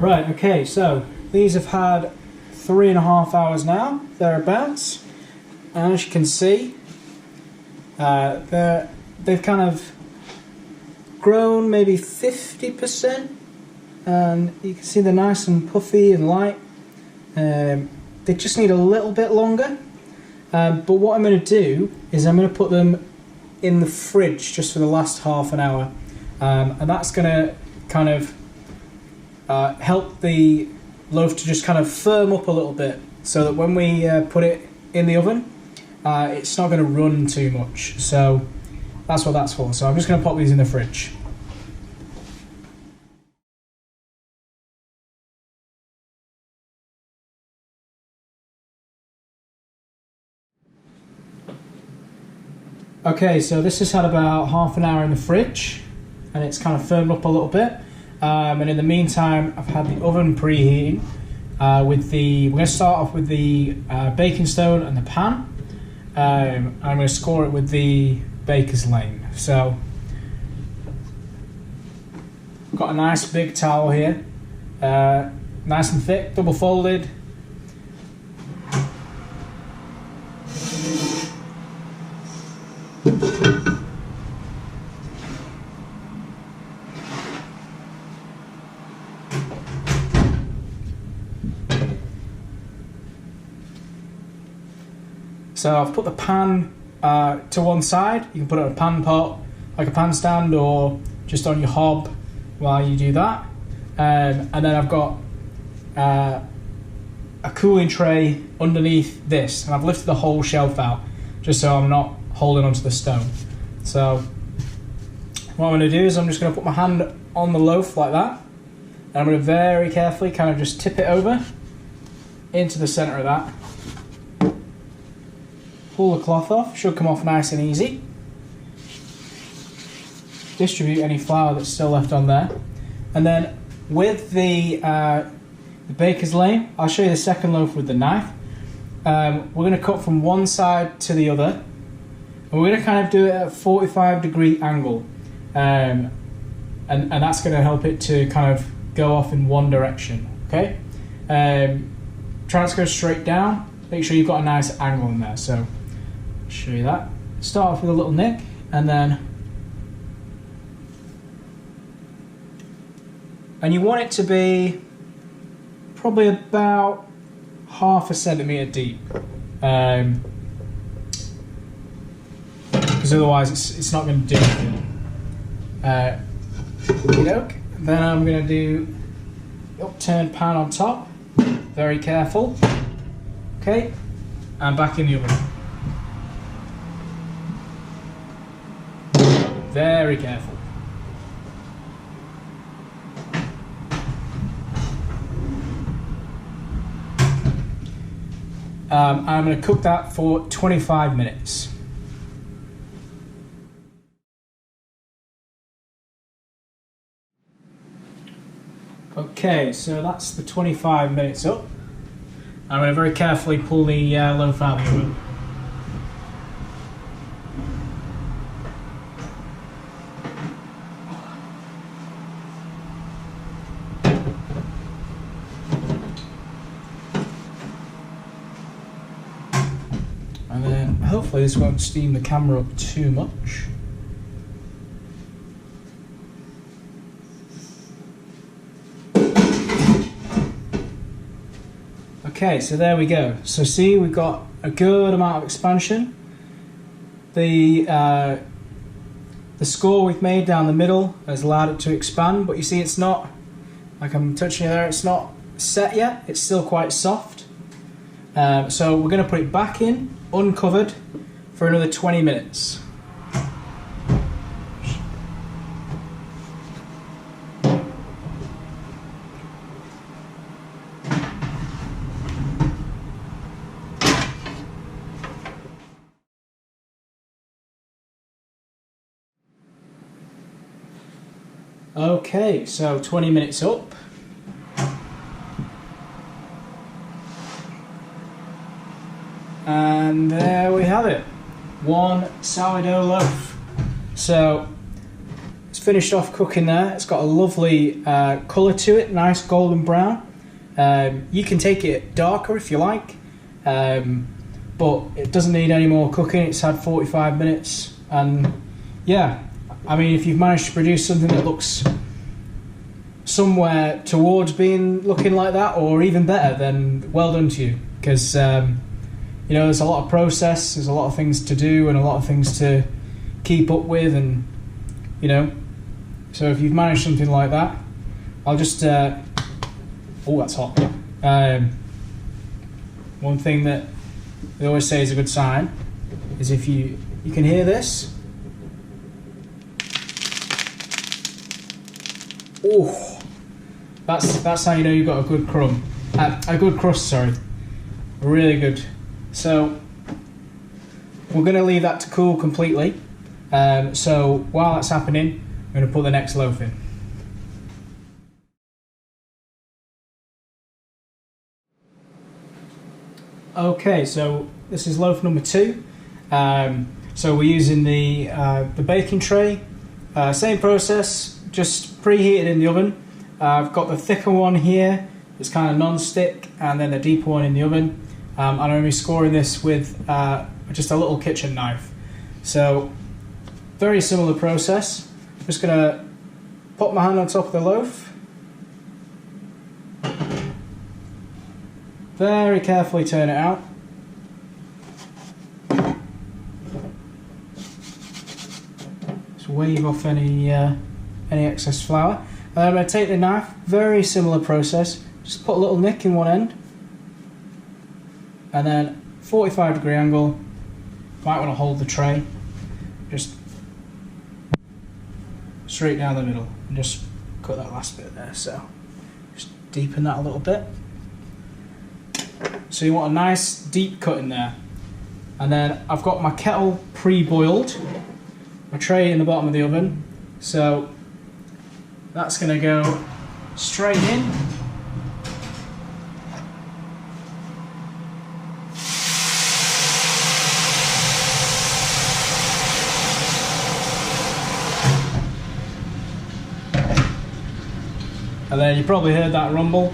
Right, okay, so these have had 3.5 hours now, thereabouts. And as you can see, they've kind of grown maybe 50%. And you can see they're nice and puffy and light. They just need a little bit longer. But what I'm going to do is I'm going to put them in the fridge just for the last half an hour. And that's going to kind of help the loaf to just kind of firm up a little bit, so that when we put it in the oven, it's not going to run too much. So that's what that's for. So I'm just going to pop these in the fridge. Okay, so this has had about half an hour in the fridge, and it's kind of firmed up a little bit. And in the meantime, I've had the oven preheating. We're going to start off with the baking stone and the pan. I'm going to score it with the baker's lane. So, I've got a nice big towel here, nice and thick, double folded. So I've put the pan to one side. You can put it on a pan pot, like a pan stand, or just on your hob while you do that. And then I've got a cooling tray underneath this, and I've lifted the whole shelf out just so I'm not holding onto the stone. So what I'm going to do is I'm just going to put my hand on the loaf like that, and I'm going to very carefully kind of just tip it over into the center of that. Pull the cloth off, should come off nice and easy. Distribute any flour that's still left on there. And then with the baker's lane, I'll show you the second loaf with the knife. We're going to cut from one side to the other. And we're going to kind of do it at a 45-degree angle. And that's going to help it to kind of go off in one direction. Okay? Try not to go straight down. Make sure you've got a nice angle in there. So show you that. Start off with a little nick, and you want it to be probably about 1/2 centimetre deep, because otherwise it's not going to do anything. Then I'm going to do the upturned pan on top, very careful. Okay, and back in the oven. Very careful. I'm going to cook that for 25 minutes. Okay, so that's the 25 minutes up. I'm going to very carefully pull the loaf out of the oven. And then hopefully this won't steam the camera up too much. Okay, so there we go. So see, we've got a good amount of expansion. The score we've made down the middle has allowed it to expand, but you see it's not, like I'm touching it there, it's not set yet. It's still quite soft. So we're going to put it back in, uncovered, for another 20 minutes. Okay, so 20 minutes up. And there we have it. One sourdough loaf. So it's finished off cooking there. It's got a lovely colour to it, nice golden brown. You can take it darker if you like, but it doesn't need any more cooking. It's had 45 minutes, and yeah, I mean, if you've managed to produce something that looks somewhere towards looking like that, or even better, then well done to you, because you know, there's a lot of process, there's a lot of things to do, and a lot of things to keep up with, and you know, so if you've managed something like that, I'll just oh, that's hot. One thing that they always say is a good sign is if you can hear this. Oh, that's how you know you've got a good a good crust. Sorry, really good. So we're going to leave that to cool completely. So while that's happening, I'm going to put the next loaf in. Okay, so this is loaf number 2. So we're using the baking tray. Same process, just preheated in the oven. I've got the thicker one here, it's kind of non-stick, and then the deeper one in the oven. And I'm going to be scoring this with just a little kitchen knife. So very similar process. I'm just going to pop my hand on top of the loaf. Very carefully turn it out. Just wave off any excess flour. And I'm going to take the knife, very similar process, just put a little nick in one end, and then 45-degree angle. Might want to hold the tray, just straight down the middle, and just cut that last bit there. So just deepen that a little bit. So you want a nice deep cut in there. And then I've got my kettle pre-boiled, my tray in the bottom of the oven, so that's going to go straight in. And then you probably heard that rumble.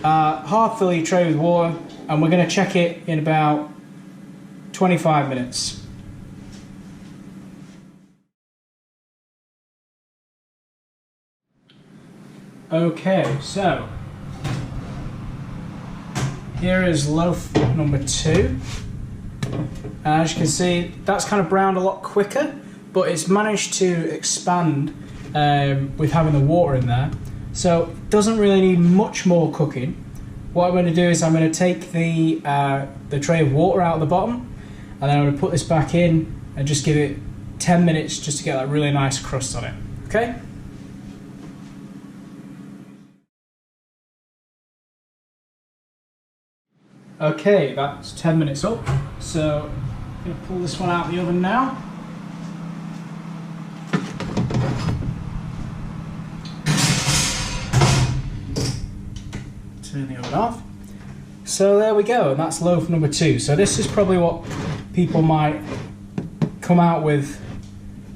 Half fill your tray with water, and we're going to check it in about 25 minutes. Okay, so here is loaf number 2. And as you can see, that's kind of browned a lot quicker, but it's managed to expand with having the water in there. So it doesn't really need much more cooking. What I'm going to do is I'm going to take the tray of water out of the bottom, and then I'm going to put this back in and just give it 10 minutes just to get that really nice crust on it. Okay? Okay, that's 10 minutes up. So I'm going to pull this one out of the oven now. Turn the oven off. So there we go, and that's loaf number 2. So this is probably what people might come out with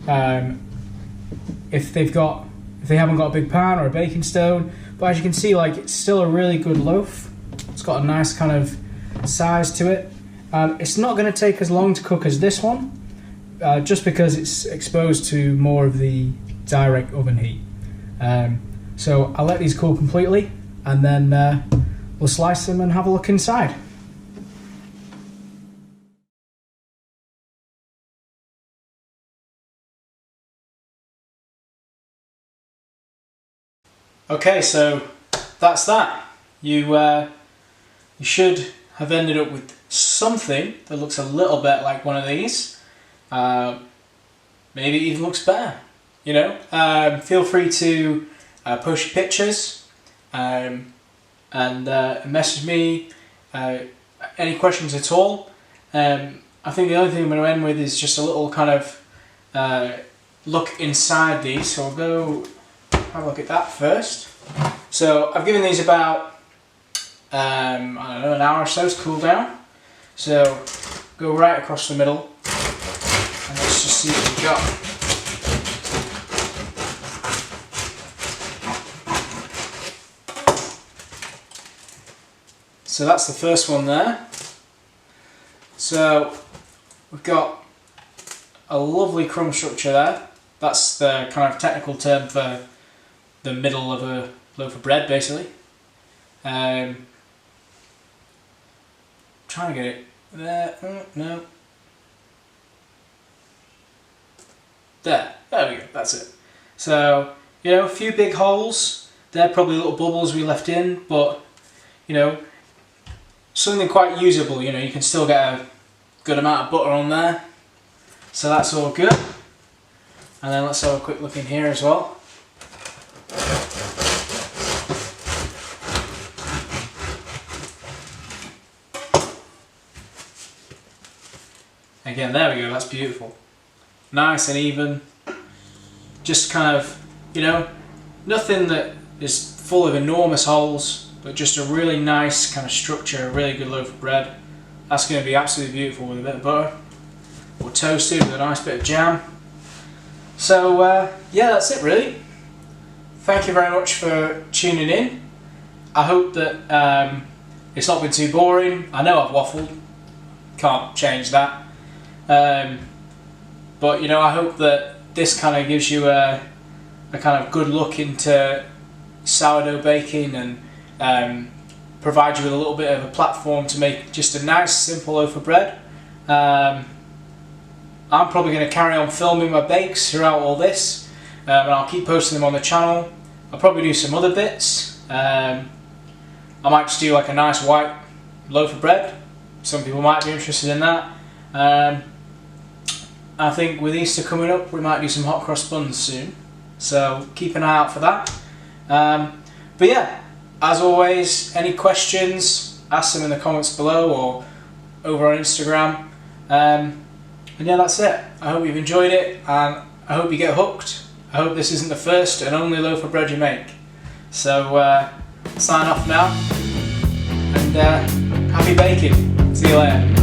if they haven't got a big pan or a baking stone. But as you can see, like, it's still a really good loaf. It's got a nice kind of size to it. It's not going to take as long to cook as this one, just because it's exposed to more of the direct oven heat. So I'll let these cool completely, and then we'll slice them and have a look inside. Okay, so that's that. You should have ended up with something that looks a little bit like one of these. Maybe it even looks better, you know. Feel free to post your pictures and message me any questions at all. I think the only thing I'm going to end with is just a little kind of look inside these. So I'll go have a look at that first. So I've given these about I don't know, an hour or so to cool down. So go right across the middle, and let's just see what we've got. So that's the first one there. So we've got a lovely crumb structure there. That's the kind of technical term for the middle of a loaf of bread, basically. Trying to get it there. No. There we go, that's it. So, you know, a few big holes. They're probably little bubbles we left in, but, you know, something quite usable. You know, you can still get a good amount of butter on there. So that's all good. And then let's have a quick look in here as well. Again, there we go, that's beautiful. Nice and even. Just kind of, you know, nothing that is full of enormous holes, but just a really nice kind of structure, a really good loaf of bread. That's going to be absolutely beautiful with a bit of butter. Or toasted with a nice bit of jam. So, yeah, that's it really. Thank you very much for tuning in. I hope that it's not been too boring. I know I've waffled, can't change that. But you know, I hope that this kind of gives you a kind of good look into sourdough baking and provide you with a little bit of a platform to make just a nice simple loaf of bread. I'm probably going to carry on filming my bakes throughout all this, and I'll keep posting them on the channel. I'll probably do some other bits. I might just do like a nice white loaf of bread. Some people might be interested in that. I think with Easter coming up, we might do some hot cross buns soon, so keep an eye out for that. But yeah, as always, any questions, ask them in the comments below or over on Instagram. And yeah, that's it. I hope you've enjoyed it, and I hope you get hooked. I hope this isn't the first and only loaf of bread you make. So sign off now, and happy baking. See you later.